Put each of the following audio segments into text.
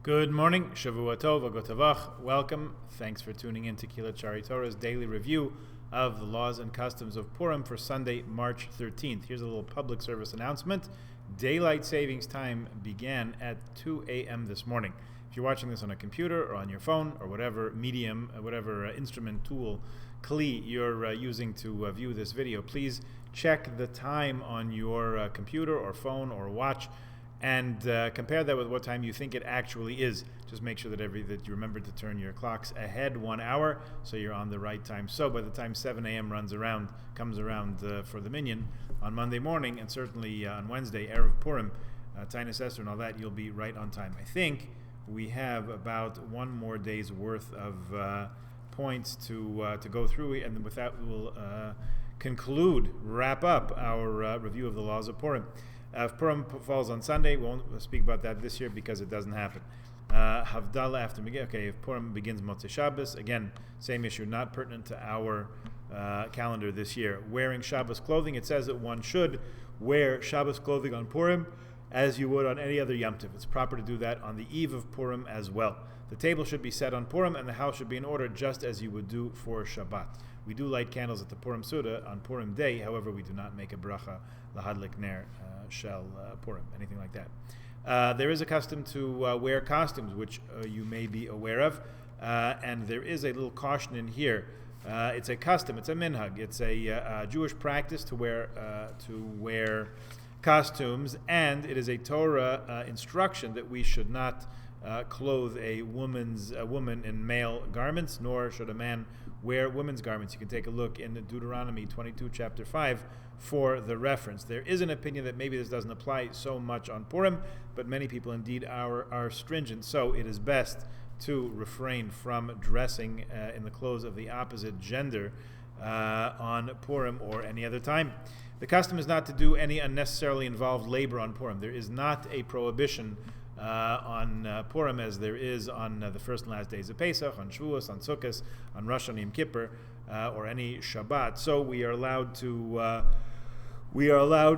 Good morning, Shavua Tov, Agotavach. Welcome. Thanks for tuning in to Kila Chari Torah's daily review of the laws and customs of Purim for Sunday, March 13th. Here's a little public service announcement. Daylight savings time began at 2 a.m. this morning. If you're watching this on a computer or on your phone or whatever medium, whatever instrument, tool, kli you're using to view this video, please check the time on your computer or phone or watch and compare that with what time you think it actually is. Just make sure that you remember to turn your clocks ahead 1 hour so you're on the right time. So by the time 7 a.m. comes around for the minyan on Monday morning, and certainly on Wednesday, Erev Purim, Tainus Esther and all that, you'll be right on time. I think we have about one more day's worth of points to go through, and with that we will wrap up our review of the laws of Purim. If Purim falls on Sunday, we won't speak about that this year because it doesn't happen. Havdalah after Megillah. Okay, if Purim begins Motzei Shabbos, again, same issue, not pertinent to our calendar this year. Wearing Shabbos clothing, it says that one should wear Shabbos clothing on Purim as you would on any other Yom Tov. It's proper to do that on the eve of Purim as well. The table should be set on Purim and the house should be in order just as you would do for Shabbat. We do light candles at the Purim Suda on Purim day, however, we do not make a bracha lahadlik ner shel Purim, anything like that. There is a custom to wear costumes, which you may be aware of, and there is a little caution in here. It's a custom, it's a minhag, it's a Jewish practice to wear costumes, and it is a Torah instruction that we should not clothe a woman in male garments, nor should a man wear women's garments. You can take a look in Deuteronomy 22, chapter 5, for the reference. There is an opinion that maybe this doesn't apply so much on Purim, but many people indeed are stringent, so it is best to refrain from dressing in the clothes of the opposite gender on Purim or any other time. The custom is not to do any unnecessarily involved labor on Purim. There is not a prohibition on Purim as there is on the first and last days of Pesach, on Shavuos, on Sukkot, on Rosh Hashanah, Yom Kippur, or any Shabbat. So we are allowed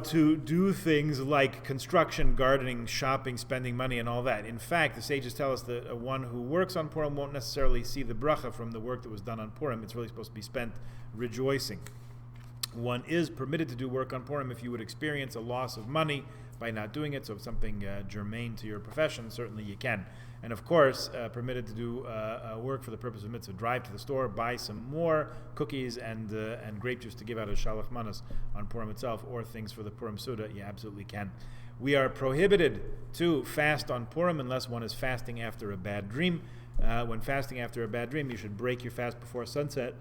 to do things like construction, gardening, shopping, spending money, and all that. In fact, the sages tell us that one who works on Purim won't necessarily see the bracha from the work that was done on Purim. It's really supposed to be spent rejoicing. One is permitted to do work on Purim if you would experience a loss of money by not doing it. So if something germane to your profession, certainly you can. And of course, permitted to do work for the purpose of mitzvah. Drive to the store, buy some more cookies and grape juice to give out as shalach manas on Purim itself, or things for the Purim Suda. You absolutely can. We are prohibited to fast on Purim unless one is fasting after a bad dream. When fasting after a bad dream, you should break your fast before sunset,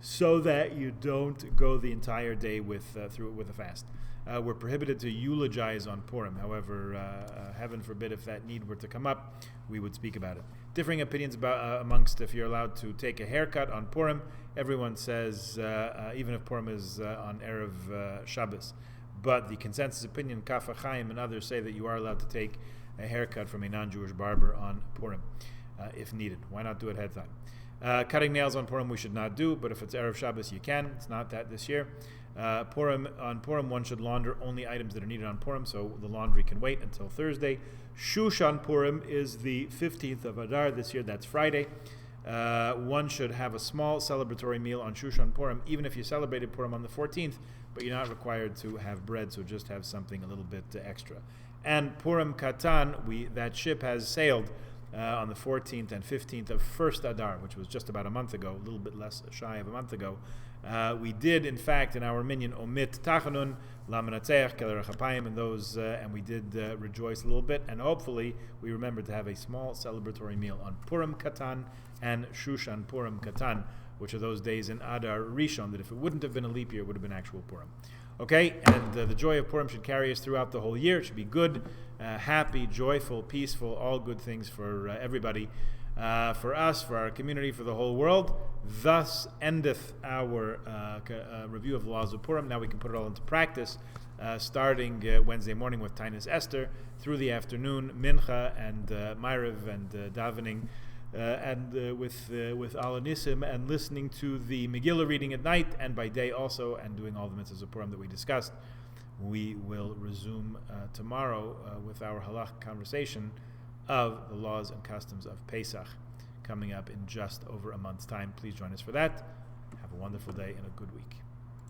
so that you don't go the entire day through it with a fast. We're prohibited to eulogize on Purim. However, heaven forbid if that need were to come up, we would speak about it. Differing opinions amongst if you're allowed to take a haircut on Purim. Everyone says, even if Purim is on Erev Shabbos. But the consensus opinion, Kaf HaChaim and others, say that you are allowed to take a haircut from a non-Jewish barber on Purim, if needed. Why not do it ahead of time? Cutting nails on Purim we should not do, but if it's Erev Shabbos you can. It's not that this year. On Purim one should launder only items that are needed on Purim, so the laundry can wait until Thursday. Shush on Purim is the 15th of Adar this year, that's Friday. One should have a small celebratory meal on Shush on Purim, even if you celebrated Purim on the 14th, but you're not required to have bread, so just have something a little bit extra. And Purim Katan, that ship has sailed on the 14th and 15th of first Adar, which was just about a month ago, a little bit less shy of a month ago. We did, in fact, in our minyan, omit Tachanun, Lamanatzeach, Keler Chapayim, and those, and we did rejoice a little bit, and hopefully we remembered to have a small celebratory meal on Purim Katan and Shushan Purim Katan, which are those days in Adar Rishon, that if it wouldn't have been a leap year, it would have been actual Purim. Okay, and the joy of Purim should carry us throughout the whole year. It should be good, happy, joyful, peaceful, all good things for everybody, for us, for our community, for the whole world. Thus endeth our review of the laws of Purim. Now we can put it all into practice, starting Wednesday morning with Tainus Esther, through the afternoon, Mincha and Ma'ariv and davening, and with Al Nisim, and listening to the Megillah reading at night and by day also, and doing all the mitzvahs of Purim that we discussed. We will resume tomorrow with our halach conversation of the laws and customs of Pesach, coming up in just over a month's time. Please join us for that. Have a wonderful day and a good week.